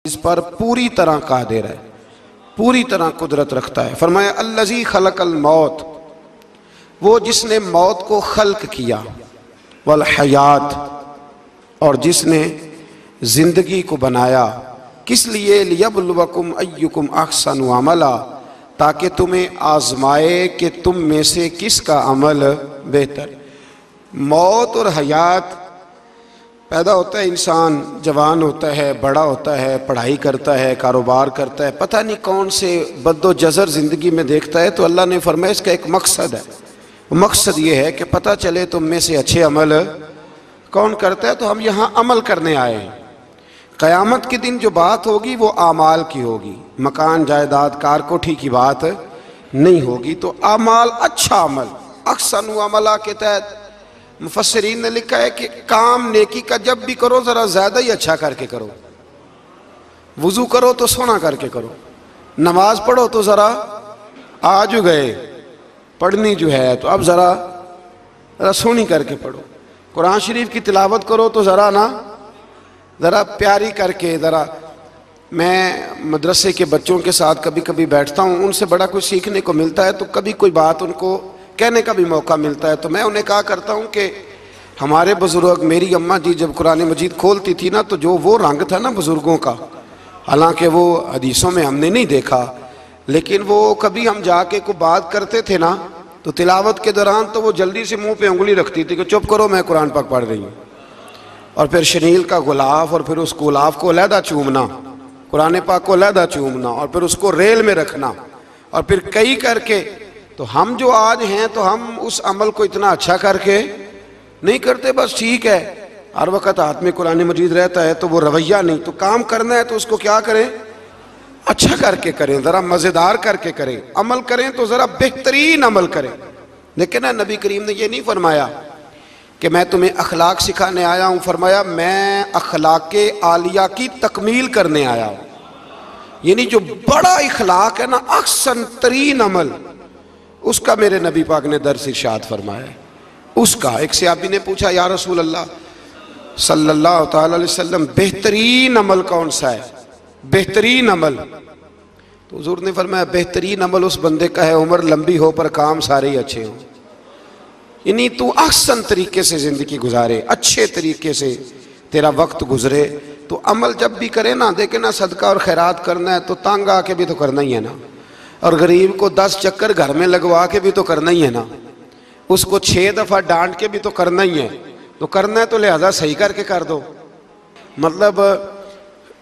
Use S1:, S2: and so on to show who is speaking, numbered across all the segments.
S1: इस पर पूरी तरह कादिर है, पूरी तरह कुदरत रखता है। फरमाया अल्लज़ी खलक़ल मौत, वो जिसने मौत को खल्क किया, वल हयात, और जिसने ज़िंदगी को बनाया। किस लिए? लियब्लुवकुम अय्युकुम अहसनु अमला, ताकि तुम्हें आजमाए कि तुम में से किसका अमल बेहतर। मौत और हयात, पैदा होता है इंसान, जवान होता है, बड़ा होता है, पढ़ाई करता है, कारोबार करता है, पता नहीं कौन से बद्दोजर ज़िंदगी में देखता है, तो अल्लाह ने फरमाया इसका एक मकसद है। मकसद ये है कि पता चले तुम में से अच्छे अमल कौन करता है। तो हम यहाँ अमल करने आए हैं। क़यामत के दिन जो बात होगी वो आमाल की होगी, मकान जायदाद कार कोठी की बात नहीं होगी। तो आमाल, अच्छा अमल, अहसनु अमला के तहत मुफस्सिरीन ने लिखा है कि काम नेकी का जब भी करो ज़रा ज़्यादा ही अच्छा करके करो। वुज़ू करो तो सोना करके करो, नमाज पढ़ो तो ज़रा आज गए पढ़नी जो है तो अब ज़रा सोनी करके पढ़ो। कुरान शरीफ की तिलावत करो तो ज़रा प्यारी करके। ज़रा मैं मदरसे के बच्चों के साथ कभी कभी बैठता हूँ, उनसे बड़ा कुछ सीखने को मिलता है, तो कभी कोई बात उनको कहने का भी मौका मिलता है। तो मैं उन्हें कहा करता हूँ कि हमारे बुज़ुर्ग, मेरी अम्मा जी जब कुरान मजीद खोलती थी ना, तो जो वो रंग था ना बुज़ुर्गों का, हालांकि वो हदीसों में हमने नहीं देखा, लेकिन वो कभी हम जाके को बात करते थे ना, तो तिलावत के दौरान तो वो जल्दी से मुंह पे उंगली रखती थी कि चुप करो, मैं कुरान पाक पढ़ रही हूँ। और फिर शनील का गुलाफ, और फिर उस गुलाफ को अलहदा चूमना, कुरान पाक को अलहदा चूमना, और फिर उसको रेल में रखना, और फिर कई करके। तो हम जो आज हैं, तो हम उस अमल को इतना अच्छा करके नहीं करते, बस ठीक है हर वक्त हाथ में कुरान मजीद रहता है, तो वो रवैया नहीं। तो काम करना है तो उसको क्या करें? अच्छा करके करें, ज़रा मज़ेदार करके करें। अमल करें तो ज़रा बेहतरीन अमल करें। लेकिन ना, नबी करीम ने ये नहीं फरमाया कि मैं तुम्हें अखलाक सिखाने आया हूँ, फरमाया मैं अखलाके आलिया की तकमील करने आया हूँ। यानी जो बड़ा इखलाक है ना, अहसन तरीन अमल, उसका मेरे नबी पाक ने दर्स इरशाद फरमाया है। उसका एक सहाबी ने पूछा, या रसूल अल्लाह सल्लल्लाहु अलैहि वसल्लम, बेहतरीन अमल कौन सा है? बेहतरीन अमल? तो हुजूर ने फरमाया बेहतरीन अमल उस बंदे का है, उम्र लंबी हो पर काम सारे ही अच्छे हों। यानी तू अहसन तरीके से ज़िंदगी गुजारे, अच्छे तरीके से तेरा वक्त गुजरे। तो अमल जब भी करे ना, देखे ना, सदका और खैरात करना है तो तंग आके भी तो करना ही है ना, और गरीब को 10 चक्कर घर में लगवा के भी तो करना ही है ना, उसको 6 दफ़ा डांट के भी तो करना ही है। तो करना है तो लिहाजा सही करके कर दो। मतलब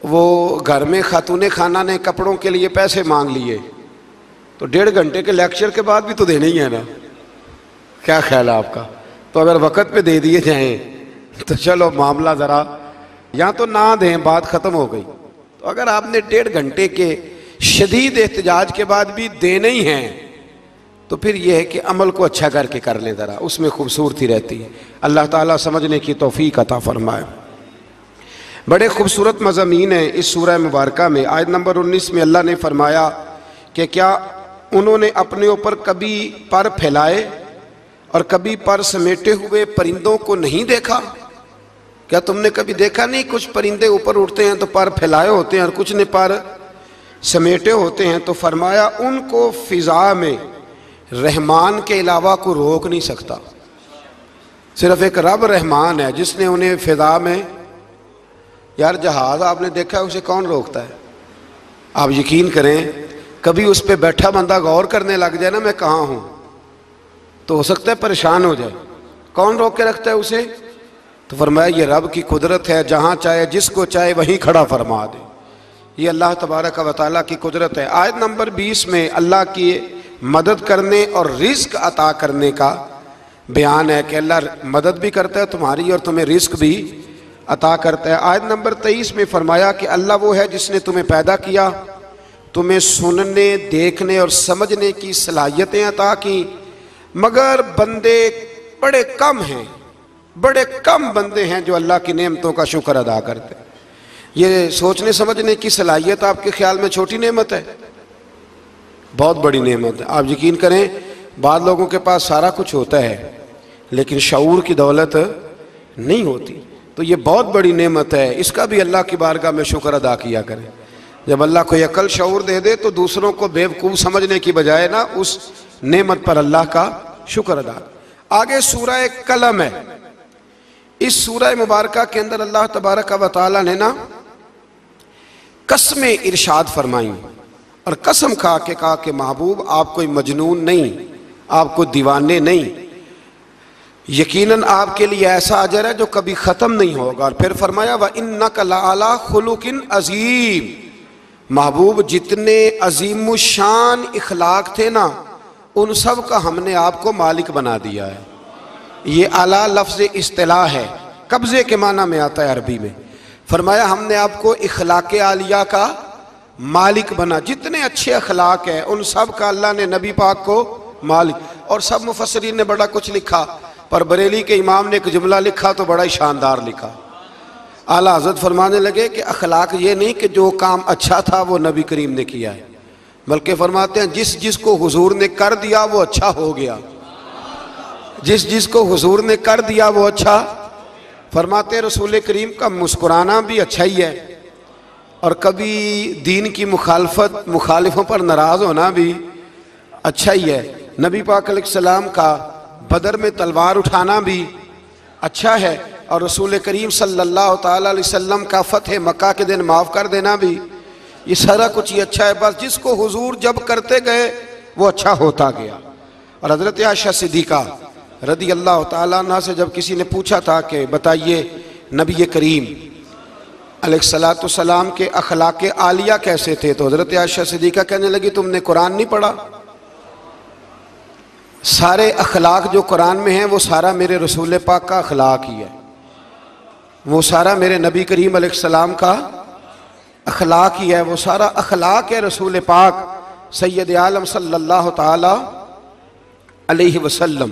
S1: वो घर में खातूने खाना ने कपड़ों के लिए पैसे मांग लिए, तो 1.5 घंटे के लेक्चर के बाद भी तो देने ही है ना। क्या ख्याल है आपका? तो अगर वक़्त पे दे दिए जाएं तो चलो मामला ज़रा, या तो ना दें, बात ख़त्म हो गई। तो अगर आपने 1.5 घंटे के शदीद एहतजाज के बाद भी देने ही हैं, तो फिर यह है कि अमल को अच्छा करके कर लें, ज़रा उसमें खूबसूरती रहती है। अल्लाह ताला समझने की तौफीक अता फरमाए। बड़े खूबसूरत मज़ामीन हैं इस सूरह मुबारका में। आयत नंबर 19 में अल्लाह ने फरमाया कि क्या उन्होंने अपने ऊपर कभी पर फैलाए और कभी पर समेटे हुए परिंदों को नहीं देखा? क्या तुमने कभी देखा नहीं, कुछ परिंदे ऊपर उड़ते हैं तो पर फैलाए होते हैं और कुछ ने पर समेटे होते हैं। तो फरमाया उनको फिजा में रहमान के अलावा को रोक नहीं सकता। सिर्फ एक रब रहमान है जिसने उन्हें फिजा में, यार जहाज आपने देखा है, उसे कौन रोकता है? आप यकीन करें, कभी उस पर बैठा बंदा गौर करने लग जाए ना मैं कहाँ हूँ, तो हो सकता है परेशान हो जाए। कौन रोक के रखता है उसे? तो फरमाया ये रब की कुदरत है, जहाँ चाहे जिसको चाहे वहीं खड़ा फरमा दे। ये अल्लाह तबारक व तआला की कुदरत है। आयत नंबर 20 में अल्लाह की मदद करने और रिस्क अता करने का बयान है कि अल्लाह मदद भी करता है तुम्हारी और तुम्हें रिस्क भी अता करता है। आयत नंबर 23 में फरमाया कि अल्लाह वो है जिसने तुम्हें पैदा किया, तुम्हें सुनने, देखने और समझने की सलाहियतें अता की, मगर बंदे बड़े कम हैं, बड़े कम बंदे हैं जो अल्लाह की नेमतों का शुक्र अदा करते हैं। ये सोचने समझने की सलाहियत आपके ख्याल में छोटी नेमत है? बहुत बड़ी नेमत है। आप यकीन करें, बाद लोगों के पास सारा कुछ होता है लेकिन शऊर की दौलत नहीं होती। तो ये बहुत बड़ी नेमत है, इसका भी अल्लाह की बारगाह में शुक्र अदा किया करें। जब अल्लाह कोई अकल शऊर दे दे तो दूसरों को बेवकूफ़ समझने की बजाय ना उस नेमत पर अल्लाह का शुक्र अदा। आगे सूरह कलम है। इस सूरह मुबारका के अंदर अल्लाह तबारक व तआला ने ना कसमें इरशाद फरमाई और कसम खा के कहा कि महबूब आप कोई मजनून नहीं, आप कोई दीवाने नहीं, यकीनन आपके लिए ऐसा अजर है जो कभी ख़त्म नहीं होगा। और फिर फरमाया व इन्नका लअला खुलुकिन अज़ीम, महबूब जितने अजीम शान इखलाक थे ना उन सब का हमने आपको मालिक बना दिया है। ये आला लफ्ज़ इस्तिलाह है, कब्ज़े के माना में आता है अरबी में। फरमाया हमने आपको इखलाक आलिया का मालिक बना, जितने अच्छे अखलाक हैं उन सब का अल्लाह ने नबी पाक को मालिक। और सब मुफस्सिरीन ने बड़ा कुछ लिखा, पर बरेली के इमाम ने एक जुमला लिखा तो बड़ा ही शानदार लिखा। आला हज़रत फरमाने लगे कि अखलाक ये नहीं कि जो काम अच्छा था वो नबी करीम ने किया है, बल्कि फरमाते हैं जिस जिसको हुजूर ने कर दिया वो अच्छा हो गया, जिस जिसको हुजूर ने कर दिया वो अच्छा। फरमाते रसूल करीम का मुस्कुराना भी अच्छा ही है और कभी दीन की मुखालिफों पर नाराज़ होना भी अच्छा ही है। नबी पाक अलैहिस्सलाम का बदर में तलवार उठाना भी अच्छा है और रसूल करीम सल्लल्लाहु ताला अलैहि वसल्लम का फतह मक्का के दिन माफ़ कर देना भी, ये सारा कुछ ही अच्छा है। बस जिसको हुजूर जब करते गए वो अच्छा होता गया। और हज़रत आयशा सिद्दीक़ा रदी अल्लाह ताला अन्हा से जब किसी ने पूछा था कि बताइए नबी करीम अलैहिस्सलातु सलाम के अखलाक आलिया कैसे थे, तो हज़रत आयशा सिद्दीक़ा कहने लगी तुमने कुरान नहीं पढ़ा? सारे अखलाक जो कुरान में हैं वो सारा मेरे रसूल पाक का अखलाक ही है, वो सारा मेरे नबी करीम अलैहिस्सलाम का अखलाक ही है, वो सारा अखलाक है रसूल पाक सैयद आलम सल्लल्लाहु ताला अलैहि वसल्लम।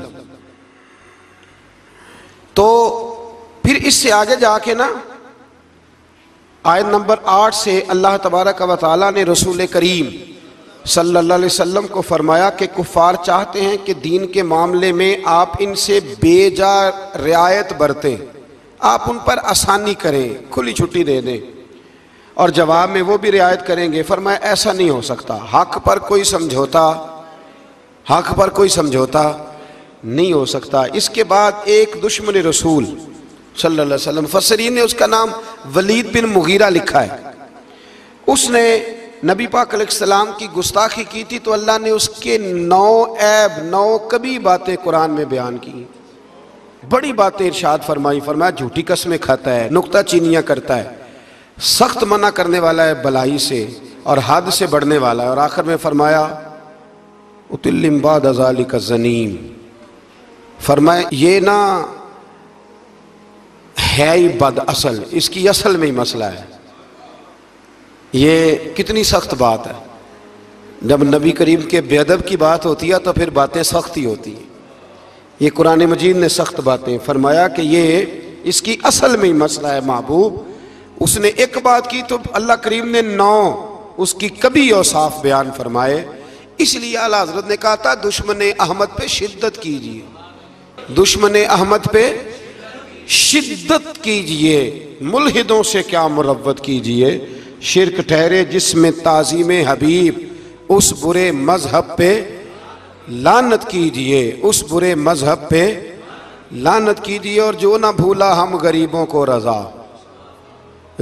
S1: तो फिर इससे आगे जाके ना आयत नंबर 8 से अल्लाह तबारक व तआला ने रसूल करीम सल्लल्लाहु अलैहि वसल्लम को फरमाया कि कुफ़ार चाहते हैं कि दीन के मामले में आप इनसे बेजा रियायत बरतें, आप उन पर आसानी करें, खुली छुट्टी दे दें और जवाब में वो भी रियायत करेंगे। फरमाया ऐसा नहीं हो सकता, हक पर कोई समझौता नहीं हो सकता। इसके बाद एक दुश्मन रसूल सल्लल्लाहु अलैहि वसल्लम, मुफस्सिरीन ने उसका नाम वलीद बिन मुगीरा लिखा है, उसने नबी पाक अलैहिस्सलाम की गुस्ताखी की थी तो अल्लाह ने उसके 9 ऐब 9 कभी बातें कुरान में बयान की, बड़ी बातें इरशाद फरमाई। फरमाया झूठी कसमें खाता है, नुक्ता चीनियाँ करता है, सख्त मना करने वाला है भलाई से और हद से बढ़ने वाला है। और आखिर में फरमाया उतिल्लिम बाद ज़ालिका ज़नीम, फरमाया ये ना है ही बद असल, इसकी असल में ही मसला है। ये कितनी सख्त बात है, जब नबी करीम के बेअदब की बात होती है तो फिर बातें सख्त ही होती हैं। ये कुरान मजीद ने सख्त बातें फरमाया कि ये इसकी असल में ही मसला है महबूब। उसने एक बात की तो अल्लाह करीम ने 9 उसकी कभी औसाफ बयान फरमाए। इसलिए आला हज़रत ने कहा था दुश्मन अहमद पे शिद्दत कीजिए, दुश्मन अहमद पे शिद्दत कीजिए, मुल्हिदों से क्या मुरव्वत कीजिए, शिरक ठहरे जिसमें ताज़ीम हबीब, उस बुरे मजहब पे लानत कीजिए, उस बुरे मजहब पे लानत कीजिए। और जो ना भूला हम गरीबों को रज़ा,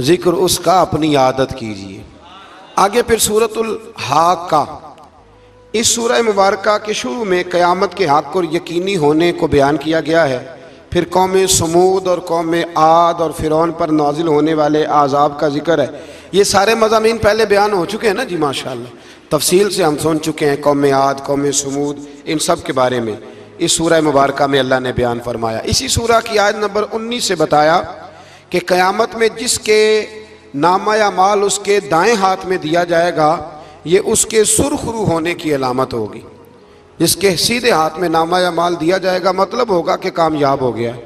S1: जिक्र उसका अपनी आदत कीजिए। आगे फिर सूरतुल हाक़ा, इस सूरह मुबारका के शुरू में क़यामत के हक़ और यकीनी होने को बयान किया गया है। फिर कौम समूद और कौम आद और फ़िरौन पर नाजिल होने वाले आज़ाब का जिक्र है। ये सारे मज़ामीन पहले बयान हो चुके हैं ना जी, माशाअल्लाह तफसील से हम सुन चुके हैं। कौम आद, कौम समूद, इन सब के बारे में इस सूरह मुबारका में अल्लाह ने बयान फरमाया। इसी सूरह की आयत नंबर 19 से बताया कि क़यामत में जिसके नामा या माल उसके दाएँ हाथ में दिया जाएगा ये उसके सुरखरू होने की अलामत होगी। जिसके सीधे हाथ में नामा या माल दिया जाएगा मतलब होगा कि कामयाब हो गया,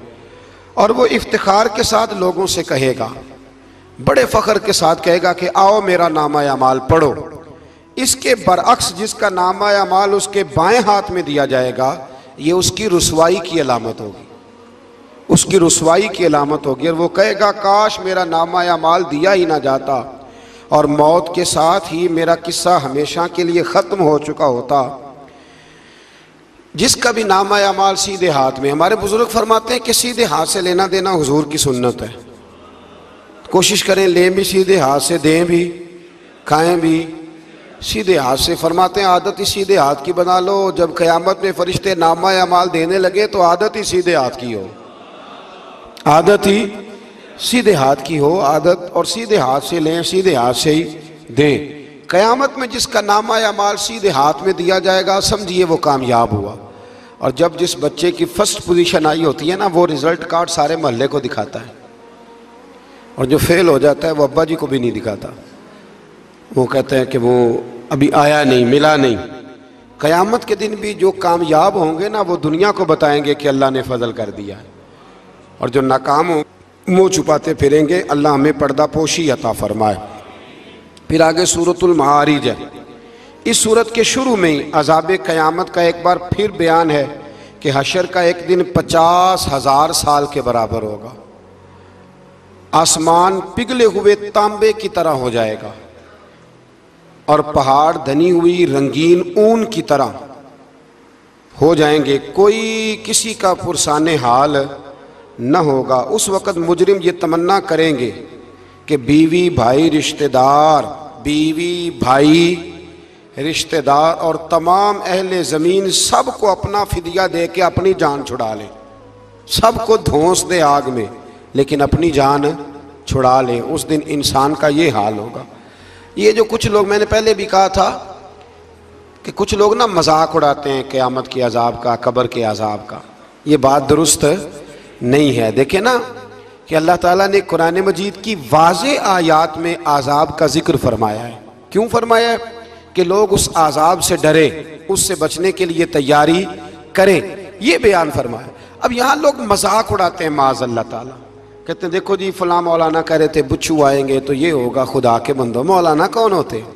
S1: और वो इफ्तिखार के साथ लोगों से कहेगा, बड़े फ़ख्र के साथ कहेगा कि आओ मेरा नामा या माल पढ़ो। इसके बरअक्स जिसका नामा या माल उसके बाएं हाथ में दिया जाएगा ये उसकी रुसवाई की अलामत होगी। उसकी रुसवाई की अलामत होगी और वो कहेगा काश मेरा नामा या माल दिया ही ना जाता और मौत के साथ ही मेरा किस्सा हमेशा के लिए ख़त्म हो चुका होता। जिसका भी नामा या माल सीधे हाथ में, हमारे बुजुर्ग फरमाते हैं कि सीधे हाथ से लेना देना हुजूर की सुन्नत है। कोशिश करें लें भी सीधे हाथ से, दें भी, खाएं भी सीधे हाथ से। फरमाते हैं आदत ही सीधे हाथ की बना लो, जब क़यामत में फरिश्ते नामा या माल देने लगे तो आदत ही सीधे हाथ की हो, आदत ही सीधे हाथ की हो, आदत, और सीधे हाथ से लें, सीधे हाथ से ही दें। क़यामत में जिसका नामा या माल सीधे हाथ में दिया जाएगा समझिए वो कामयाब हुआ। और जब जिस बच्चे की फर्स्ट पोजीशन आई होती है ना, वो रिज़ल्ट कार्ड सारे मोहल्ले को दिखाता है, और जो फेल हो जाता है वो अब्बा जी को भी नहीं दिखाता। वो कहते हैं कि वो अभी आया नहीं, मिला नहीं। क़यामत के दिन भी जो कामयाब होंगे ना, वो दुनिया को बताएंगे कि अल्लाह ने फजल कर दिया है, और जो नाकाम हो मुँह छुपाते फिरेंगे। अल्लाह हमें पर्दा पोशी अता फरमाए। फिर आगे सूरतुल मारिज है। इस सूरत के शुरू में ही अज़ाब क़यामत का एक बार फिर बयान है कि हशर का एक दिन 50,000 साल के बराबर होगा। आसमान पिघले हुए तांबे की तरह हो जाएगा और पहाड़ धनी हुई रंगीन ऊन की तरह हो जाएंगे। कोई किसी का पुरसाने हाल न होगा। उस वक़्त मुजरिम ये तमन्ना करेंगे कि बीवी भाई रिश्तेदार, बीवी भाई रिश्तेदार और तमाम अहले ज़मीन सबको अपना फिदिया दे के अपनी जान छुड़ा ले, सबको धोंस दे आग में, लेकिन अपनी जान छुड़ा ले। उस दिन इंसान का ये हाल होगा। ये जो कुछ लोग, मैंने पहले भी कहा था कि कुछ लोग ना मजाक उड़ाते हैं क़यामत के अजाब का, कब्र के अजाब का, ये बात दुरुस्त नहीं है। देखें ना कि अल्लाह ताला ने कुरान मजीद की वाज़े आयात में अजाब का जिक्र फरमाया है। क्यों फरमाया है? कि लोग उस अजाब से डरे, उससे बचने के लिए तैयारी करें, ये बयान फरमाया। अब यहाँ लोग मजाक उड़ाते हैं माज़ अल्लाह ताला, कहते हैं देखो जी फलां मौलाना कह रहे थे बुच्चू आएंगे तो ये होगा। खुदा के बंदो, मौलाना कौन होते हैं?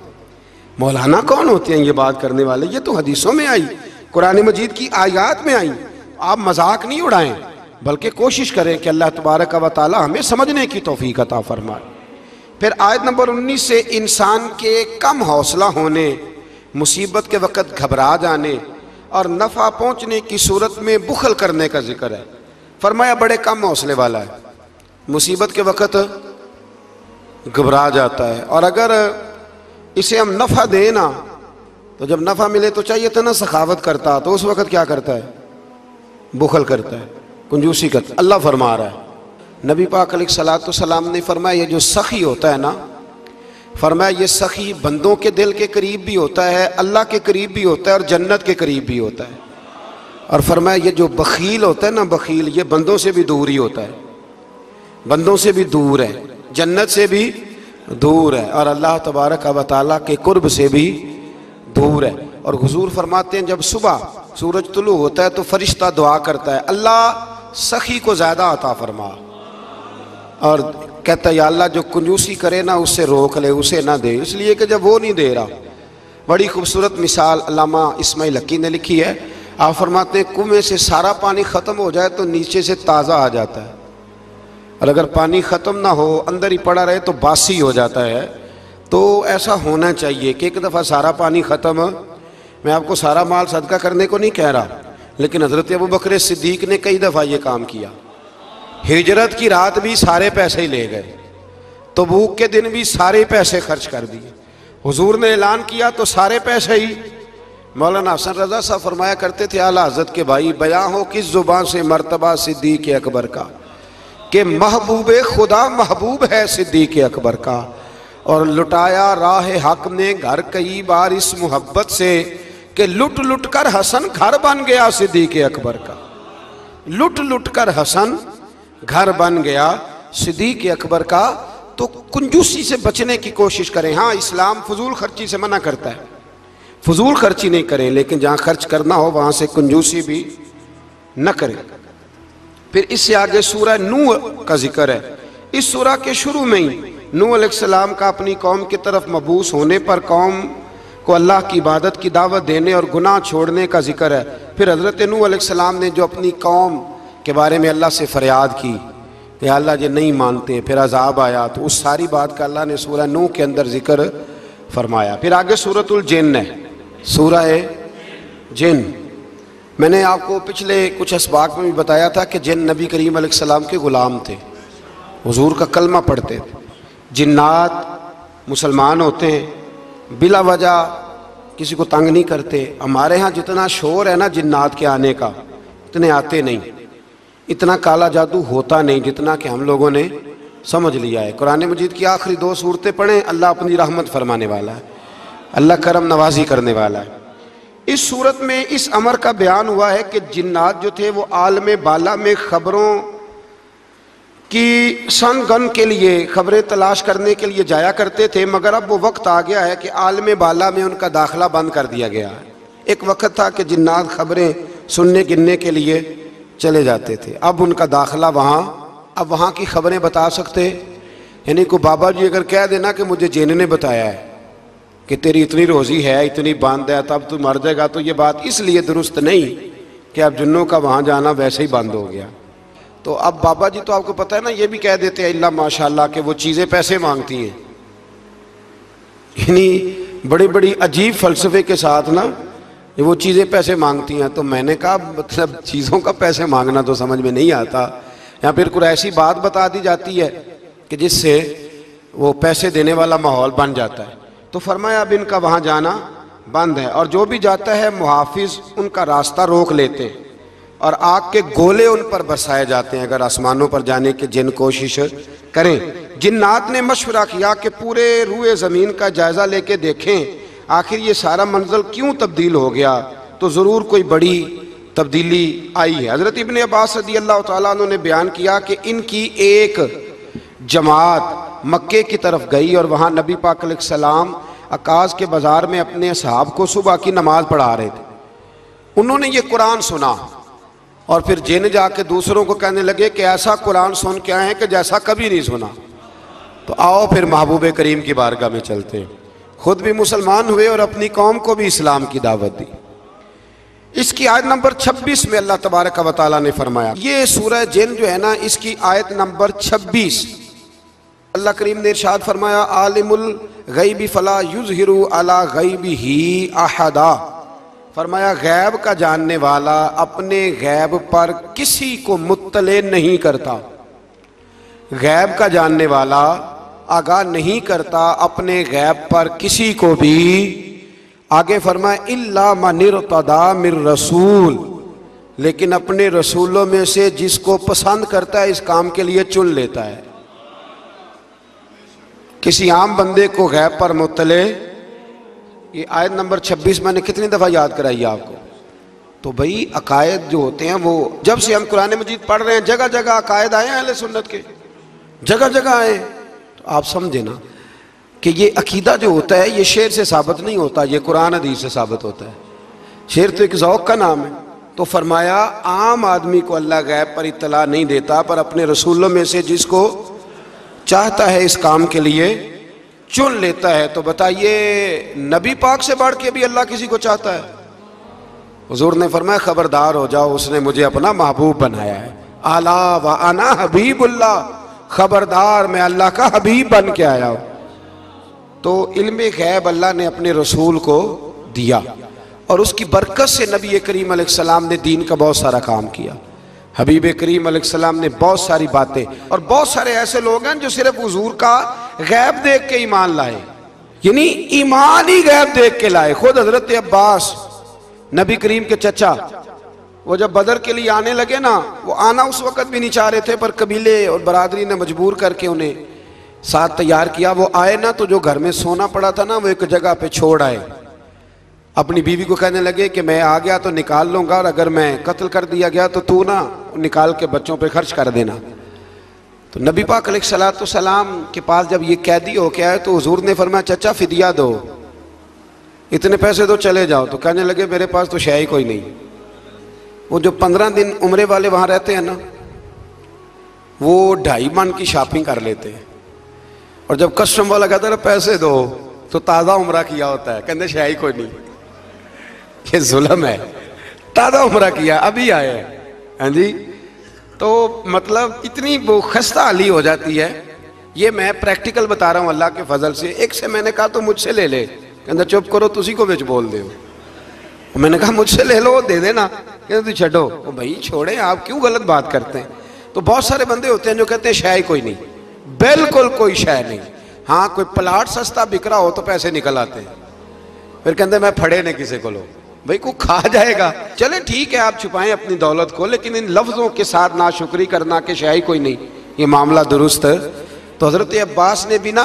S1: मौलाना कौन होते हैं ये बात करने वाले? ये तो हदीसों में आई, कुरान मजीद की आयात में आई। आप मजाक नहीं उड़ाएं, बल्कि कोशिश करें कि अल्लाह तबारक व तआला हमें समझने की तौफीक अता फरमाए। फिर आयत नंबर 19 से इंसान के कम हौसला होने, मुसीबत के वक़्त घबरा जाने और नफ़ा पहुँचने की सूरत में बुखल करने का जिक्र है। फरमाया बड़े कम हौसले वाला है, मुसीबत के वक़्त घबरा जाता है, और अगर इसे हम नफ़ा दें ना, तो जब नफ़ा मिले तो चाहिए था ना सखावत करता, तो उस वक़्त क्या करता है? बुखल करता है, कंजूसी करता है। अल्लाह फरमा रहा है, नबी पाक अलैहिस्सलाम ने फरमाया ये जो सखी होता है ना, फरमाया ये सखी बंदों के दिल के करीब भी होता है, अल्लाह के करीब भी होता है और जन्नत के करीब भी होता है। और फरमाया ये जो बखील होता है ना, बखील, ये बंदों से भी दूर ही होता है, बंदों से भी दूर है, जन्नत से भी दूर है, और अल्लाह तबारक व तआला के कुर्ब से भी दूर है। और हुजूर फरमाते हैं जब सुबह सूरज तुलू होता है तो फरिश्ता दुआ करता है, अल्लाह सखी को ज़्यादा अता फरमा, और कहता है या अल्लाह जो कंजूसी करे ना उससे रोक ले, उसे ना दे, इसलिए कि जब वो नहीं दे रहा। बड़ी खूबसूरत मिसाल अल्लामा इस्माइल हकी ने लिखी है। आप फरमाते हैं कुएं से सारा पानी ख़त्म हो जाए तो नीचे से ताज़ा आ जाता है, और अगर पानी ख़त्म ना हो, अंदर ही पड़ा रहे तो बासी हो जाता है। तो ऐसा होना चाहिए कि एक दफ़ा सारा पानी ख़त्म, मैं आपको सारा माल सदका करने को नहीं कह रहा, लेकिन हज़रत अबू बकर सिद्दीक ने कई दफ़ा ये काम किया। हिजरत की रात भी सारे पैसे ही ले गए, तबूक के दिन भी सारे पैसे खर्च कर दिए। हुजूर ने ऐलान किया तो सारे पैसे ही। मौलाना हसन रज़ा साहब फरमाया करते थे आला हज़रत के भाई, बयां हो किस ज़ुबान से मर्तबा सिद्दीक़ अकबर का, कि महबूब खुदा महबूब है सिद्दीक़ अकबर का, और लुटाया राह हक ने घर कई बार इस मोहब्बत से कि लुट लुट कर हसन घर बन गया सिद्दीक़ अकबर का। लुट लुट कर हसन घर बन गया सिद्दीक़ अकबर का। तो कंजूसी से बचने की कोशिश करें। हाँ, इस्लाम फजूल खर्ची से मना करता है, फजूल खर्ची नहीं करें, लेकिन जहाँ खर्च करना हो वहाँ से कंजूसी भी न करें। फिर इससे आगे सूरह नूह का जिक्र है। इस सूरह के शुरू में ही नूह अलैहिस्सलाम का अपनी कौम की तरफ मबूस होने पर कौम को अल्लाह की इबादत की दावत देने और गुनाह छोड़ने का जिक्र है। फिर हज़रत नूह अलैहिस्सलाम ने जो अपनी कौम के बारे में अल्लाह से फरियाद की कि अल्लाह जो नहीं मानते, फिर अजाब आया, तो उस सारी बात का अल्लाह ने सूरह नूह के अंदर जिक्र फरमाया। फिर आगे सूरतुल जिन्न है, सूरह जिन। मैंने आपको पिछले कुछ असबाक में भी बताया था कि जिन नबी करीम अलैहिस्सलाम के ग़ुलाम थे, हुजूर का कलमा पढ़ते थे। जिन्नात मुसलमान होते हैं, बिला वजह किसी को तंग नहीं करते। हमारे यहाँ जितना शोर है ना जिन्नात के आने का, इतने आते नहीं, इतना काला जादू होता नहीं जितना कि हम लोगों ने समझ लिया है। कुरान मजीद की आखिरी 2 सूरतें पढ़ें, अल्लाह अपनी रहमत फरमाने वाला है, अल्लाह करम नवाजी करने वाला है। इस सूरत में इस अमर का बयान हुआ है कि जिन्नात जो थे वो आलम बाला में ख़बरों की सन गन के लिए, ख़बरें तलाश करने के लिए जाया करते थे, मगर अब वो वक्त आ गया है कि आलम बाला में उनका दाखिला बंद कर दिया गया है। एक वक्त था कि जिन्नात ख़बरें सुनने गिनने के लिए चले जाते थे, अब उनका दाखिला अब वहाँ की ख़बरें बता सकते। यानी को बाबा जी अगर कह देना कि मुझे जिन ने बताया है कि तेरी इतनी रोज़ी है, इतनी बांध है, तब तू मर जाएगा, तो ये बात इसलिए दुरुस्त नहीं कि अब जिन्नों का वहाँ जाना वैसे ही बंद हो गया। तो अब बाबा जी तो आपको पता है ना, ये भी कह देते हैं इल्ला माशाल्लाह कि वो चीज़ें पैसे मांगती हैं। यानी बड़ी बड़ी अजीब फ़लसफ़े के साथ ना वो चीज़ें पैसे मांगती हैं। तो मैंने कहा मतलब चीज़ों का पैसे मांगना तो समझ में नहीं आता, या फिर कोई ऐसी बात बता दी जाती है कि जिससे वो पैसे देने वाला माहौल बन जाता है। तो फरमाया अब इनका वहाँ जाना बंद है, और जो भी जाता है मुहाफिज उनका रास्ता रोक लेते हैं और आग के गोले उन पर बरसाए जाते हैं अगर आसमानों पर जाने की जिन कोशिश करें। जिन्नात ने मशवरा किया कि पूरे रूए ज़मीन का जायज़ा लेके देखें आखिर ये सारा मंजर क्यों तब्दील हो गया, तो ज़रूर कोई बड़ी तब्दीली आई है। हज़रत इब्ने अब्बास रज़ियल्लाहु तआला अन्हु ने बयान किया कि इनकी एक जमात मक्के की तरफ गई और वहाँ नबी पाक अलैहिस्सलाम अकाज़ के बाज़ार में अपने असहाब को सुबह की नमाज पढ़ा रहे थे। उन्होंने ये कुरान सुना और फिर जिन जाके दूसरों को कहने लगे कि ऐसा कुरान सुन के आए हैं कि जैसा कभी नहीं सुना। तो आओ फिर महबूब करीम की बारगाह में चलते हैं। खुद भी मुसलमान हुए और अपनी कौम को भी इस्लाम की दावत दी। इसकी आयत नंबर 26 में अल्लाह तबारक व तआला ने फरमाया, ये सूरह जिन जो है ना, इसकी आयत नंबर 26 अल्लाह करीम ने इरशाद फरमाया, आलिमुल गैबी फला युज़हिरु अला गैबिही अहदा। फरमाया गैब का जानने वाला अपने गैब पर किसी को मुत्तले नहीं करता। गैब का जानने वाला आगाह नहीं करता अपने गैब पर किसी को भी। आगे फरमाया इल्ला मन इर्तदा मिर रसूल, लेकिन अपने रसूलों में से जिसको पसंद करता है इस काम के लिए चुन लेता है। किसी आम बंदे को गैब पर मुत्तले, ये आयत नंबर 26 मैंने कितनी दफ़ा याद कराई है आपको। तो भाई अकायद जो होते हैं वो जब से हम कुरान मजीद पढ़ रहे हैं जगह जगह अकायद आए हैं अहले सुन्नत के, जगह जगह आए। तो आप समझे ना कि ये अकीदा जो होता है ये शेर से साबित नहीं होता, ये कुरान हदीस से साबित होता है। शेर तो एक ज़ौक़ का नाम है। तो फरमाया आम आदमी को अल्लाह गैब पर इत्तला नहीं देता, पर अपने रसूलों में से जिसको चाहता है इस काम के लिए चुन लेता है। तो बताइए नबी पाक से बढ़ के भी अल्लाह किसी को चाहता है? हुजूर ने फरमाया खबरदार हो जाओ, उसने मुझे अपना महबूब बनाया है। अला व अना हबीबुल्लाह, खबरदार मैं अल्लाह का हबीब बन के आया हूँ। तो इल्म गैब अल्लाह ने अपने रसूल को दिया और उसकी बरकत से नबी करीम अलैहिस्सलाम ने दीन का बहुत सारा काम किया। हबीब करीम अलैहिस्सलाम ने बहुत सारी बातें, और बहुत सारे ऐसे लोग हैं जो सिर्फ हुजूर का गैब देख के ईमान लाए, यानी ईमान ही गैब देख के लाए। खुद हजरत अब्बास नबी करीम के चचा, वो जब बदर के लिए आने लगे ना, वो आना उस वक़्त भी नहीं चाह रहे थे, पर कबीले और बरादरी ने मजबूर करके उन्हें साथ तैयार किया। वो आए ना तो जो घर में सोना पड़ा था ना वो एक जगह पे छोड़ आए। अपनी बीवी को कहने लगे कि मैं आ गया तो निकाल लूँगा, और अगर मैं कत्ल कर दिया गया तो तू ना निकाल के बच्चों पे खर्च कर देना। तो नबी पाक अलैहिस्सलाम के पास जब ये कैदी हो के आए तो हुजूर ने फरमाया चचा फिदिया दो, इतने पैसे दो, चले जाओ। तो कहने लगे मेरे पास तो शय ही कोई नहीं। वो जो 15 दिन उम्रे वाले वहाँ रहते हैं ना, वो 2.5 मन की शॉपिंग कर लेते हैं, और जब कस्टम वाला कहता है पैसे दो तो ताज़ा उम्रा किया होता है, कहते शय ही कोई नहीं। ये जुल्म है, ताज़ा उम्रा किया अभी आए हैं। हाँ जी, तो मतलब इतनी वो खस्ता हाली हो जाती है। ये मैं प्रैक्टिकल बता रहा हूँ अल्लाह के फजल से। एक से मैंने कहा तो मुझसे ले ले, कहता चुप करो तुसी को बिच बोल दे। मैंने कहा मुझसे ले लो, दे देना। कहते तू छो, वो भाई छोड़े, आप क्यों गलत बात करते हैं। तो बहुत सारे बंदे होते हैं जो कहते हैं शय कोई नहीं, बिल्कुल कोई शय नहीं। हाँ कोई प्लाट सस्ता बिक रहा हो तो पैसे निकल आते हैं, फिर कहते मैं फड़े ने किसी को लो, भाई को खा जाएगा। चले ठीक है आप छुपाएं अपनी दौलत को, लेकिन इन लफ्जों के साथ नाशुक्री करना कि शय कोई नहीं, ये मामला दुरुस्त है। तो हजरत अब्बास ने भी ना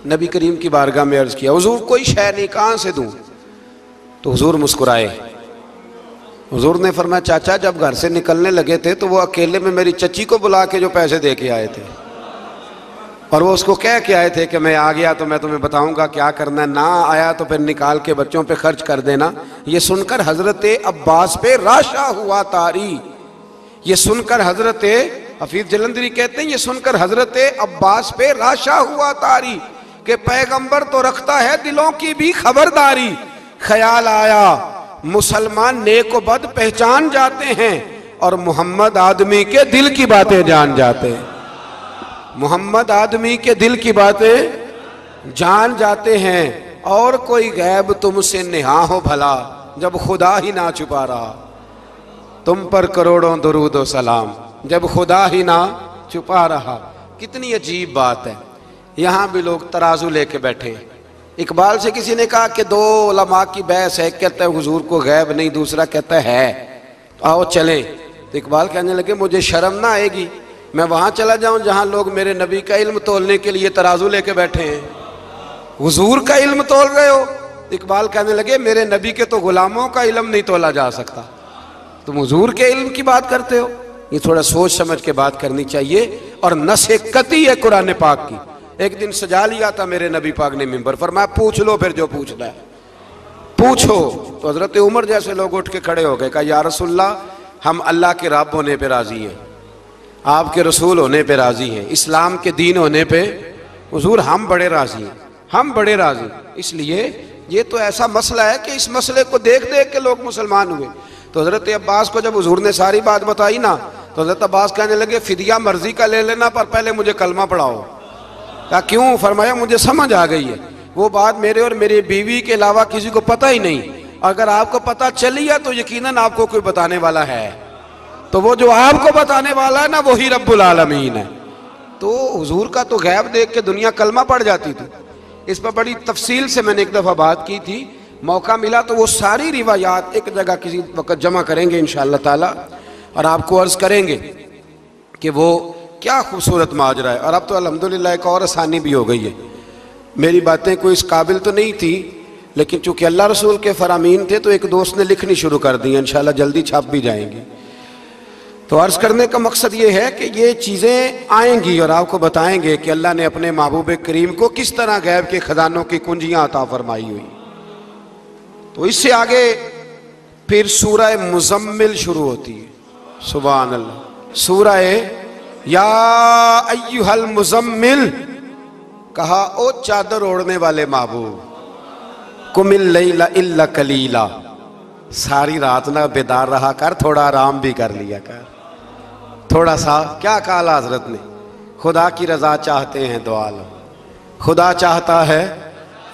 S1: नबी करीम की बारगाह में अर्ज किया, हुजूर कोई शय नहीं, कहाँ से दूं। तो हुजूर मुस्कुराए। हुजूर ने फरमाया चाचा जब घर से निकलने लगे थे तो वो अकेले में मेरी चची को बुला के जो पैसे दे के आए थे, और वो उसको कह के आए थे कि मैं आ गया तो मैं तुम्हें बताऊंगा क्या करना है, ना आया तो फिर निकाल के बच्चों पे खर्च कर देना। ये सुनकर हजरत अब्बास पे राशा हुआ तारी। ये सुनकर हजरत हफीज जलंधरी कहते हैं, ये सुनकर हजरत अब्बास पे राशा हुआ तारी कि पैगंबर तो रखता है दिलों की भी खबरदारी। ख्याल आया मुसलमान नेक व बद पहचान जाते हैं और मोहम्मद आदमी के दिल की बातें जान जाते हैं। मोहम्मद आदमी के दिल की बातें जान जाते हैं। और कोई गैब तुमसे नेहा हो भला जब खुदा ही ना छुपा रहा, तुम पर करोड़ों दुरूद व सलाम जब खुदा ही ना छुपा रहा। कितनी अजीब बात है। यहाँ भी लोग तराजू लेके बैठे हैं। इकबाल से किसी ने कहा कि दो उलमा की बहस है, कहता है हुजूर को गैब नहीं, दूसरा कहता है आओ चलें। तो इकबाल कहने लगे मुझे शर्म ना आएगी, मैं वहाँ चला जाऊँ जहाँ लोग मेरे नबी का इल्म तोलने के लिए तराजू लेके बैठे हैं, हुजूर का इल्म तोल रहे हो। इकबाल कहने लगे मेरे नबी के तो गुलामों का इल्म नहीं तोला जा सकता, तुम हुजूर के इल्म की बात करते हो। ये थोड़ा सोच समझ के बात करनी चाहिए। और नसे कती है कुरान पाक की। एक दिन सजा लिया था मेरे नबी पाक ने मिंबर, फरमाया पूछ लो फिर जो पूछना है पूछो। तो हजरत उमर जैसे लोग उठ के खड़े हो गए, कहा या रसूलल्लाह हम अल्लाह के रब होने पे राजी हैं, आपके रसूल होने पे राजी हैं, इस्लाम के दीन होने पे हुजूर हम बड़े राजी हैं, हम बड़े राजी। इसलिए ये तो ऐसा मसला है कि इस मसले को देख देख के लोग मुसलमान हुए। तो हजरत अब्बास को जब हुजूर ने सारी बात बताई ना, तो हजरत अब्बास कहने लगे फिदिया मर्जी का ले लेना पर पहले मुझे कलमा पढ़ाओ। कहा क्यों। फरमाया मुझे समझ आ गई है, वो बात मेरे और मेरी बीवी के अलावा किसी को पता ही नहीं, अगर आपको पता चली है तो यकीनन आपको कोई बताने वाला है, तो वो जो आपको बताने वाला है ना वही रब्बुल आलमीन है। तो हुजूर का तो गैब देख के दुनिया कलमा पड़ जाती थी। इस पर बड़ी तफसील से मैंने एक दफ़ा बात की थी, मौका मिला तो वो सारी रिवायात एक जगह किसी वक्त जमा करेंगे इंशाअल्लाह ताला और आपको अर्ज़ करेंगे कि वो क्या खूबसूरत माजरा है। और अब तो अल्हम्दुलिल्लाह एक और आसानी भी हो गई है। मेरी बातें कोई इस काबिल तो नहीं थी, लेकिन चूंकि अल्लाह रसूल के फरामीन थे तो एक दोस्त ने लिखनी शुरू कर दी, इंशाअल्लाह जल्दी छप भी जाएंगी। तो अर्ज़ करने का मकसद ये है कि ये चीज़ें आएंगी और आपको बताएंगे कि अल्लाह ने अपने महबूब करीम को किस तरह गैब के खजानों की कुंजियाँ अता फरमाई हुई। तो इससे आगे फिर सूरह मुज़म्मिल शुरू होती है। सुभान अल्लाह। सूरह या अय्युहल मुज़म्मिल, कहा ओ चादर ओढ़ने वाले महबूब, कुमिल लैला इल्ला कलीला, सारी रात ना बेदार रहा कर, थोड़ा आराम भी कर लिया कर, थोड़ा सा। क्या कहा हजरत ने, खुदा की रजा चाहते हैं दुआ लो, खुदा चाहता है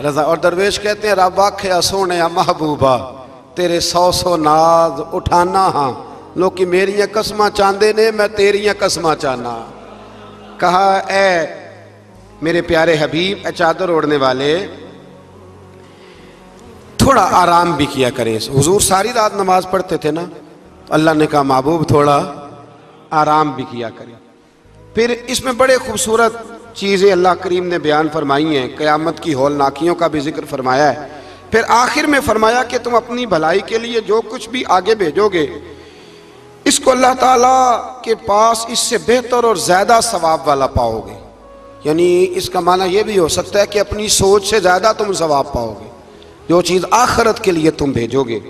S1: रजा। और दरवेश कहते हैं रब आखे सोने महबूबा तेरे 100 नाज उठाना हाँ, लोग की मेरिया कसमां चाहते ने मैं तेरिया कसमां चाहना। कहा ए मेरे प्यारे हबीब, ए चादर ओढ़ने वाले थोड़ा आराम भी किया करें। हुजूर सारी रात नमाज पढ़ते थे ना, अल्लाह ने कहा महबूब थोड़ा आराम भी किया करें। फिर इसमें बड़े खूबसूरत चीज़ें अल्लाह करीम ने बयान फरमाई हैं, क़यामत की हौलनाकियों का भी जिक्र फरमाया है। फिर आखिर में फरमाया कि तुम अपनी भलाई के लिए जो कुछ भी आगे भेजोगे इसको अल्लाह ताला के पास इससे बेहतर और ज़्यादा सवाब वाला पाओगे। यानी इसका माना यह भी हो सकता है कि अपनी सोच से ज़्यादा तुम सवाब पाओगे जो चीज़ आखिरत के लिए तुम भेजोगे।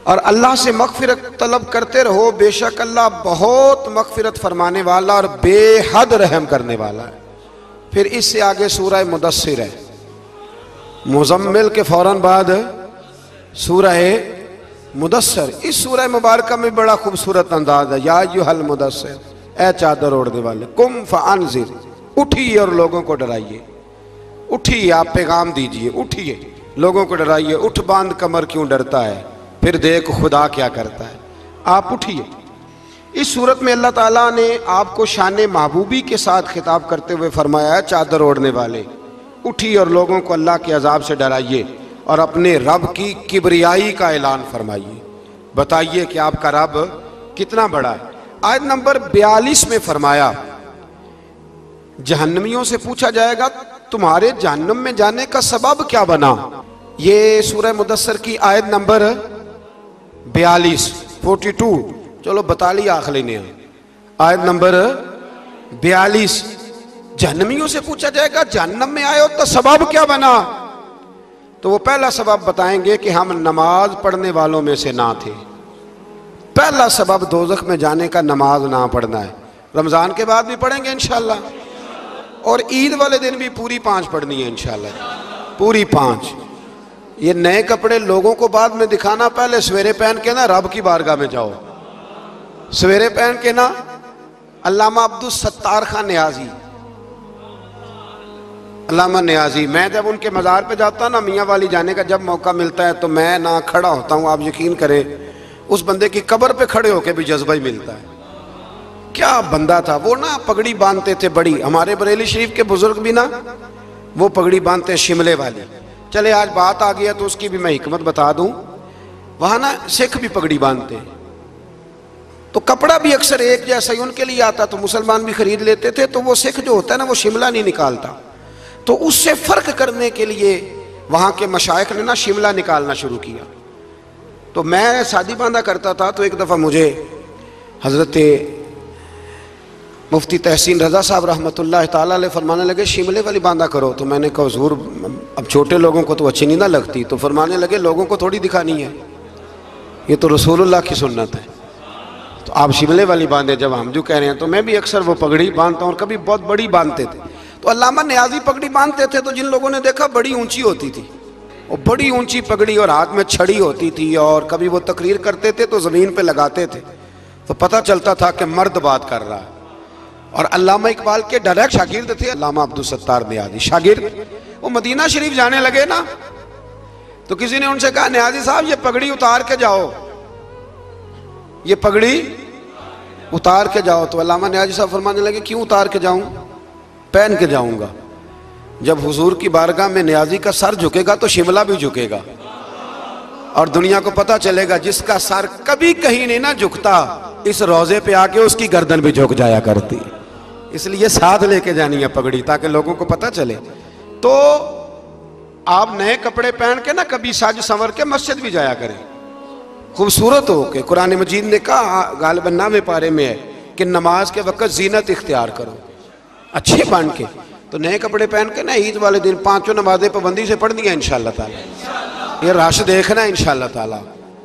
S1: और अल्लाह से मग़फ़िरत तलब करते रहो, बेशक अल्लाह बहुत मग़फ़िरत फरमाने वाला और बेहद रहम करने वाला है। फिर इससे आगे सूरह मुदस्सिर है। मुज़म्मिल के फ़ौरन बाद सूरह मुदस्सर, इस सूरह मुबारक में बड़ा खूबसूरत अंदाज है। या अय्युहल मुदस्सिर, ए चादर ओढ़ने वाले, कुम फअंज़िर, उठिए और लोगों को डराइए। उठिए, आप पैगाम दीजिए, उठिए लोगों को डराइए। उठ बांध कमर क्यों डरता है, फिर देख खुदा क्या करता है। आप उठिए। इस सूरत में अल्लाह ताला ने आपको शान महबूबी के साथ खिताब करते हुए फरमाया है, चादर ओढ़ने वाले उठिए और लोगों को अल्लाह के अजाब से डराइए और अपने रब की किबरियाई का ऐलान फरमाइए। बताइए कि आपका रब कितना बड़ा है। आयत नंबर 42 में फरमाया, जहन्नमियों से पूछा जाएगा तुम्हारे जहन्नम में जाने का सबब क्या बना। ये सूरह मुदस्सर की आयत नंबर 42, 42, चलो बता लिया आखिरी ने। आयत नंबर 42, जहन्नमियों से पूछा जाएगा जहन्नम में आए हो तो सबब क्या बना। तो वो पहला सबब बताएंगे कि हम नमाज पढ़ने वालों में से ना थे। पहला सबब दोज़ख में जाने का नमाज ना पढ़ना है। रमज़ान के बाद भी पढ़ेंगे इंशाल्लाह, और ईद वाले दिन भी पूरी 5 पढ़नी है इंशाल्लाह, पूरी 5। ये नए कपड़े लोगों को बाद में दिखाना, पहले सवेरे पहन के ना रब की बारगाह में जाओ। सवेरे पहन के ना अल्लामा अब्दुल सत्तार खान न्याजी, अल्लामा न्याजी, मैं जब उनके मज़ार पे जाता हूँ ना, मियाँ वाली जाने का जब मौका मिलता है तो मैं ना खड़ा होता हूँ। आप यकीन करें उस बंदे की कब्र पे खड़े होके भी जज्बा ही मिलता है। क्या बंदा था वो ना, पगड़ी बांधते थे बड़ी। हमारे बरेली शरीफ के बुजुर्ग भी ना वो पगड़ी बांधते शिमले वाली। चले आज बात आ गया तो उसकी भी मैं हिकमत बता दूं। वहां ना सिख भी पगड़ी बांधते, तो कपड़ा भी अक्सर एक जैसा ही उनके लिए आता, तो मुसलमान भी खरीद लेते थे। तो वो सिख जो होता है ना वो शिमला नहीं निकालता, तो उससे फर्क करने के लिए वहां के मशाइख ने ना शिमला निकालना शुरू किया। तो मैं शादी बांधा करता था, तो एक दफ़ा मुझे हज़रत मुफ्ती तहसीन रज़ा साहब रहमतुल्लाह ताला अलैह फरमाने लगे शिमले वाली बांधा करो। तो मैंने कहा हुज़ूर अब छोटे लोगों को तो अच्छी नहीं ना लगती। तो फरमाने लगे लोगों को थोड़ी दिखानी है, ये तो रसूलुल्लाह की सुन्नत है, तो आप शिमले वाली बांधे। जब हम जो कह रहे हैं तो मैं भी अक्सर वो पगड़ी बांधता हूँ, और कभी बहुत बड़ी बांधते थे। तो अल्लामा न्याजी पगड़ी बांधते थे, तो जिन लोगों ने देखा बड़ी ऊंची होती थी, और बड़ी ऊंची पगड़ी और हाथ में छड़ी होती थी, और कभी वो तकरीर करते थे तो ज़मीन पे लगाते थे, तो पता चलता था कि मर्द बात कर रहा है। और अल्लामा इकबाल के डायरेक्ट शागिर्द थे अल्लामा अब्दुल सत्तार न्याजी, शागिर्द। वो मदीना शरीफ जाने लगे ना, तो किसी ने उनसे कहा न्याजी साहब ये पगड़ी उतार के जाओ, ये पगड़ी उतार के जाओ। तो अल्लामा न्याजी साहब फरमाने लगे क्यों उतार के जाऊं, पहन के जाऊंगा। जब हुजूर की बारगाह में न्याजी का सर झुकेगा तो शिमला भी झुकेगा, और दुनिया को पता चलेगा जिसका सर कभी कहीं नहीं ना झुकता, इस रोजे पे आके उसकी गर्दन भी झुक जाया करती। इसलिए साथ लेके जानी है पगड़ी, ताकि लोगों को पता चले। तो आप नए कपड़े पहन के ना कभी साज संवर के मस्जिद भी जाया करें, खूबसूरत हो के। कुरान मजीद ने कहा गालिबन नामे पारे में है कि नमाज के वक्त जीनत इख्तियार करो, अच्छे बन के। तो नए कपड़े पहन के ना ईद वाले दिन 5 नमाजें पाबंदी से पढ़नी है इंशाअल्लाह ताला। ये राश देखना है इंशाअल्लाह ताला,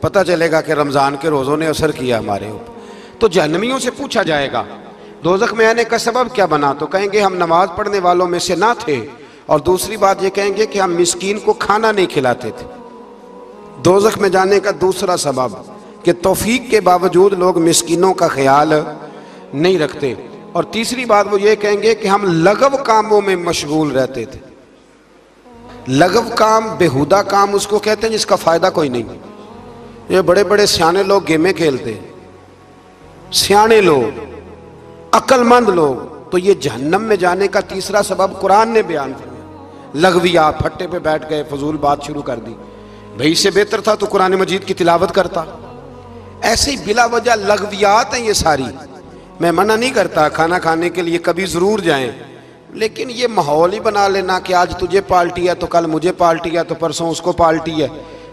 S1: पता चलेगा कि रमज़ान के रोज़ों ने असर किया हमारे ऊपर। तो जहन्नमियों से पूछा जाएगा दोज़ख में आने का सबब क्या बना, तो कहेंगे हम नमाज पढ़ने वालों में से ना थे, और दूसरी बात ये कहेंगे कि हम मिस्कीन को खाना नहीं खिलाते थे। दोज़ख में जाने का दूसरा सबब कि तौफीक के बावजूद लोग मिस्कीनों का ख्याल नहीं रखते। और तीसरी बात वो ये कहेंगे कि हम लगव कामों में मशगूल रहते थे। लगव काम, बेहुदा काम उसको कहते हैं जिसका फ़ायदा कोई नहीं। ये बड़े बड़े सियाने लोग गेमें खेलते, सियाने लोग, अक्लमंद लोग। तो ये जहन्नम में जाने का तीसरा सबब कुरान ने बयान किया। लगविया, फट्टे पे बैठ गए, फजूल बात शुरू कर दी। भाई इससे बेहतर था तो कुरान मजीद की तिलावत करता। ऐसे ही बिला वजह लगवियात हैं ये सारी। मैं मना नहीं करता खाना खाने के लिए कभी ज़रूर जाएं, लेकिन ये माहौल ही बना लेना कि आज तुझे पार्टी है तो कल मुझे पार्टी है तो परसों उसको पार्टी है।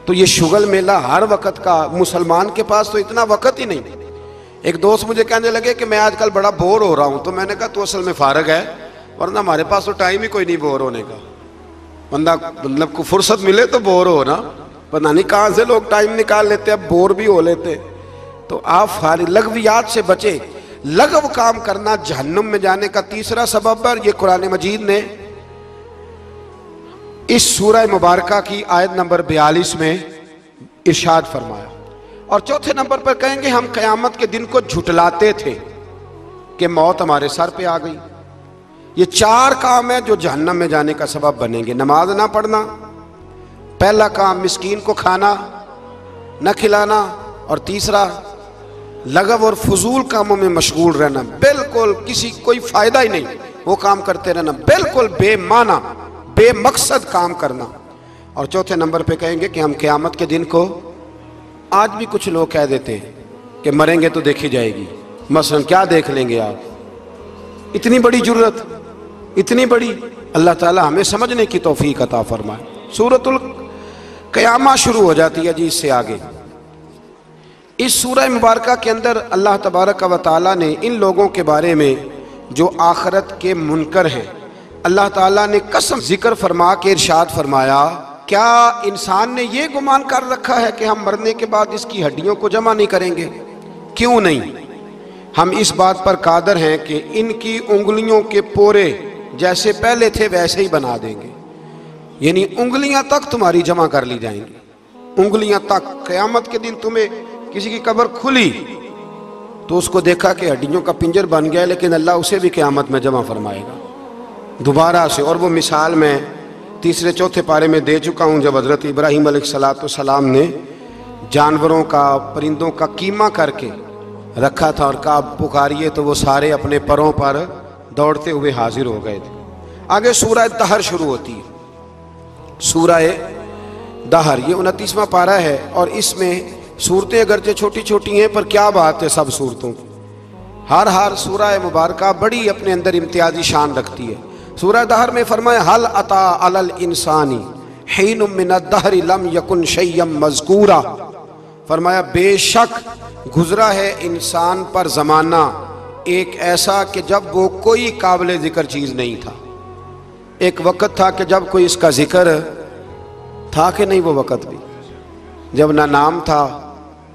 S1: तो ये शुगल मेला हर वक्त का, मुसलमान के पास तो इतना वक्त ही नहीं। एक दोस्त मुझे कहने लगे कि मैं आजकल बड़ा बोर हो रहा हूँ, तो मैंने कहा तो असल में फारग है, वरना हमारे पास तो टाइम ही कोई नहीं बोर होने का। बंदा मतलब को फुर्सत मिले तो बोर हो ना, पता नहीं कहाँ से लोग टाइम निकाल लेते, अब बोर भी हो लेते। तो आप फारिग लगवियात से बचे। लगव काम करना जहन्नुम में जाने का तीसरा सबब है। ये कुरान मजीद ने इस सूरह मुबारका की आयत नंबर 42 में इरशाद फरमाया, और चौथे नंबर पर कहेंगे हम क़यामत के दिन को झुटलाते थे कि मौत हमारे सर पे आ गई। ये 4 काम है जो जहन्नम में जाने का सबब बनेंगे। नमाज ना पढ़ना, पहला काम मिस्कीन को खाना न खिलाना, और तीसरा लगव और फजूल कामों में मशगूल रहना, बिल्कुल किसी कोई फायदा ही नहीं वो काम करते रहना, बिल्कुल बेमाना बेमकसद काम करना। और चौथे नंबर पे कहेंगे कि हम क़यामत के दिन को, आज भी कुछ लोग कह देते हैं कि मरेंगे तो देखी जाएगी। मसलन क्या देख लेंगे आप, इतनी बड़ी जुर्रत, इतनी बड़ी। अल्लाह ताला हमें समझने की तौफीक अता फरमाए। सूरतुल क़यामा शुरू हो जाती है जी इससे आगे। इस सूरह मुबारका के अंदर अल्लाह तबारक व तआला ने इन लोगों के बारे में जो आखिरत के मुनकर हैं, अल्लाह ताला ने कसम जिक्र फरमा के इरशाद फरमाया, क्या इंसान ने ये गुमान कर रखा है कि हम मरने के बाद इसकी हड्डियों को जमा नहीं करेंगे? क्यों नहीं, हम इस बात पर कादर हैं कि इनकी उंगलियों के पोरे जैसे पहले थे वैसे ही बना देंगे। यानी उंगलियां तक तुम्हारी जमा कर ली जाएंगी, उंगलियां तक। क़यामत के दिन तुम्हें किसी की कब्र खुली तो उसको देखा कि हड्डियों का पिंजर बन गया, लेकिन अल्लाह उसे भी क़यामत में जमा फरमाएगा दोबारा से। और वो मिसाल मैं 3-4 पारे में दे चुका हूँ, जब हज़रत इब्राहीम अलैहिस्सलाम ने जानवरों का, परिंदों का कीमा करके रखा था और कहा पुकारिए, तो वो सारे अपने परों पर दौड़ते हुए हाजिर हो गए थे। आगे सूरह दहर शुरू होती है। सूरह दहर ये 29वां पारा है, और इसमें सूरतें अगरचे छोटी छोटी हैं पर क्या बात है सब सूरतों की। हर सूरह मुबारका बड़ी अपने अंदर इम्तियाजी शान रखती है। सूरह दहर में फरमाया हल अता अलल इंसानीहीनुम मिनद्दहरि लम यकुन शैय्यम मज़कूरा। फरमाया बेशक गुजरा है इंसान पर ज़माना एक ऐसा कि जब वो कोई काबिल ज़िक्र चीज़ नहीं था। एक वक़्त था कि जब कोई इसका ज़िक्र था कि नहीं, वो वक़्त भी जब ना नाम था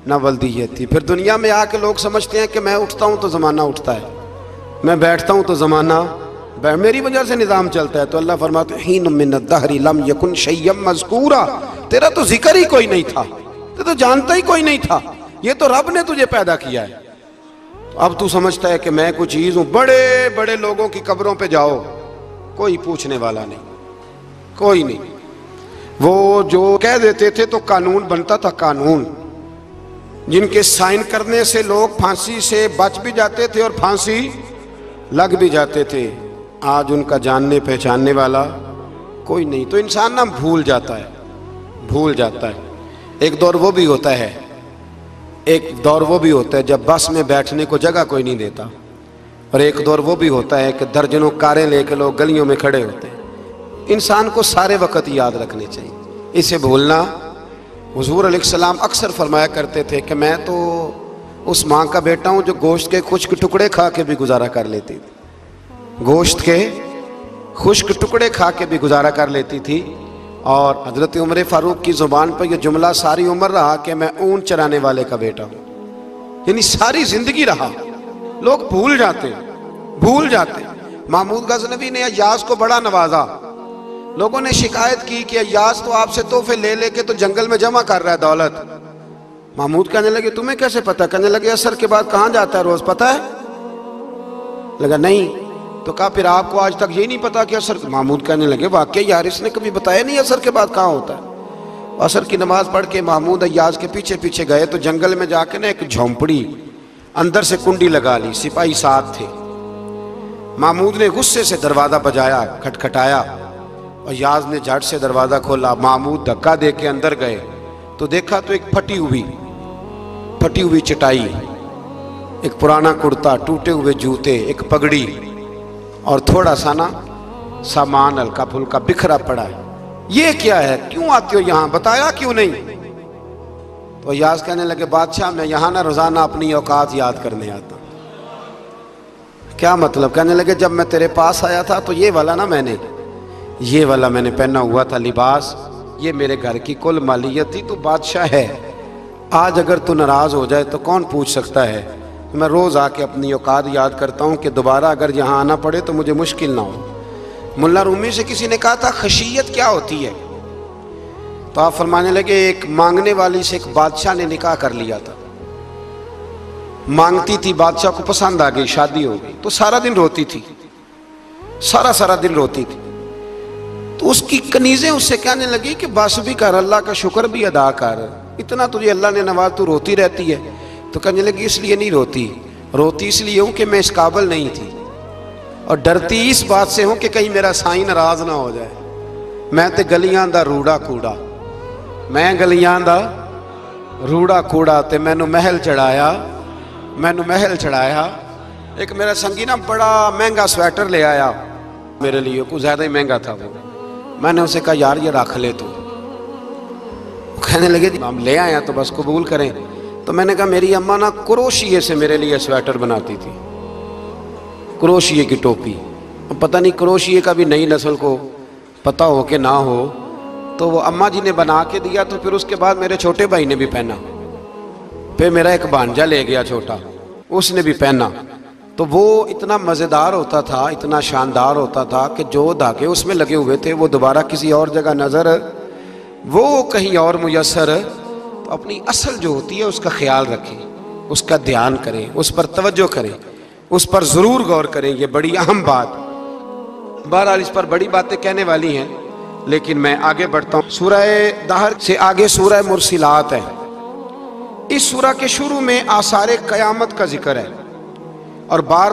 S1: ना वल्दियत थी। फिर दुनिया में आके लोग समझते हैं कि मैं उठता हूँ तो ज़माना उठता है, मैं बैठता हूँ तो ज़माना मेरी वजह से निज़ाम चलता है। तो अल्लाह फरमाते हीन मिनद्दहरि लम यकुन शैय्यम मज़कूरा, तेरा तो जिक्र ही कोई नहीं था, तेरा तो जानता ही कोई नहीं था, ये तो रब ने तुझे पैदा किया है। तो अब तू समझता है कि मैं कोई चीज़ हूँ। बड़े बड़े लोगों की कब्रों पे जाओ, कोई पूछने वाला नहीं, कोई नहीं। वो जो कह देते थे तो कानून बनता था, कानून जिनके साइन करने से लोग फांसी से बच भी जाते थे और फांसी लग भी जाते थे। आज उनका जानने पहचानने वाला कोई नहीं। तो इंसान ना भूल जाता है, भूल जाता है। एक दौर वो भी होता है, एक दौर वो भी होता है जब बस में बैठने को जगह कोई नहीं देता, और एक दौर वो भी होता है कि दर्जनों कारें लेके लोग गलियों में खड़े होते हैं। इंसान को सारे वक्त याद रखने चाहिए, इसे भूलना। हुजूर अलैहिस्सलाम अक्सर फरमाया करते थे कि मैं तो उस माँ का बेटा हूँ जो गोश्त के खुश्क टुकड़े खा के भी गुजारा कर लेती थी, गोश्त के खुश्क टुकड़े खा के भी गुजारा कर लेती थी। और हज़रत उमर फ़ारूक की ज़ुबान पर यह जुमला सारी उम्र रहा कि मैं ऊँट चराने वाले का बेटा हूँ, यानी सारी ज़िंदगी रहा। लोग भूल जाते, भूल जाते। महमूद गज़नवी ने अय्याज को बड़ा नवाजा। लोगों ने शिकायत की कि अय्याज तो आपसे तोहफे ले लेके तो जंगल में जमा कर रहा है दौलत। महमूद कहने लगे तुम्हें कैसे पता? कहने लगे असर के बाद कहाँ जाता है रोज, पता है? लगा नहीं। तो कहा फिर आपको आज तक ये नहीं पता कि असर? महमूद कहने लगे वाकई यार इसने कभी बताया नहीं असर के बाद कहाँ होता है। असर की नमाज पढ़ के महमूद अय्याज के पीछे पीछे गए तो जंगल में जाके ना एक झोंपड़ी अंदर से कुंडी लगा ली, सिपाही साथ थे। महमूद ने गुस्से से दरवाजा बजाया, खटखटाया, और याज ने झट से दरवाजा खोला। महमूद धक्का दे के अंदर गए तो देखा तो एक फटी हुई चटाई, एक पुराना कुर्ता, टूटे हुए जूते, एक पगड़ी और थोड़ा सा ना सामान हल्का फुल्का बिखरा पड़ा है। ये क्या है, क्यों आते हो यहाँ, बताया क्यों नहीं? तो याज कहने लगे बादशाह मैं यहाँ ना रोजाना अपनी औकात याद करने आता। क्या मतलब? कहने लगे जब मैं तेरे पास आया था तो ये वाला मैंने पहना हुआ था लिबास, ये मेरे घर की कुल मालियत थी, तो बादशाह है। आज अगर तू नाराज हो जाए तो कौन पूछ सकता है? मैं रोज आके अपनी औकात याद करता हूँ कि दोबारा अगर यहाँ आना पड़े तो मुझे मुश्किल ना हो। मुल्ला रूमी से किसी ने कहा था खशियत क्या होती है? तो आप फरमाने लगे एक मांगने वाली से एक बादशाह ने निकाह कर लिया था। मांगती थी, बादशाह को पसंद आ गई, शादी हो गई, तो सारा दिन रोती थी, सारा दिन रोती थी। तो उसकी कनीजें उससे कहने लगी कि बस भी कर, अल्लाह का शुक्र भी अदा कर, इतना तुझे अल्लाह ने नवाज, तू रोती रहती है। तो कहने लगी इसलिए नहीं रोती, रोती इसलिए हूं कि मैं इस काबिल नहीं थी, और डरती इस बात से हूं कि कहीं मेरा साईं नाराज ना हो जाए। मैं तो गलियां दा रूड़ा कूड़ा, मैं गलियां दा रूड़ा कूड़ा, ते मैनू महल चढ़ाया, मैनू महल चढ़ाया। एक मेरा संगी ना बड़ा महंगा स्वेटर ले आया मेरे लिए, कुछ ज़्यादा ही महंगा था वो। मैंने उसे कहा यार ये रख ले तू। कहने लगे हम ले आए तो बस कबूल करें। तो मैंने कहा मेरी अम्मा ना क्रोशिये से मेरे लिए स्वेटर बनाती थी, क्रोशिये की टोपी। पता नहीं क्रोशिये का भी नई नस्ल को पता हो कि ना हो, तो वो अम्मा जी ने बना के दिया। तो फिर उसके बाद मेरे छोटे भाई ने भी पहना, फिर मेरा एक भांजा ले गया छोटा, उसने भी पहना। तो वो इतना मज़ेदार होता था, इतना शानदार होता था कि जो धागे उसमें लगे हुए थे वो दोबारा किसी और जगह नज़र, वो कहीं और मुयस्सर। तो अपनी असल जो होती है उसका ख्याल रखें, उसका ध्यान करें, उस पर तवज्जो करें, उस पर ज़रूर गौर करें। ये बड़ी अहम बात, बहरहाल इस पर बड़ी बातें कहने वाली हैं, लेकिन मैं आगे बढ़ता हूँ। सूरह दहर से आगे सूरह मुरसिलात है। इस सूरह के शुरू में आसारे क़यामत का जिक्र है और बार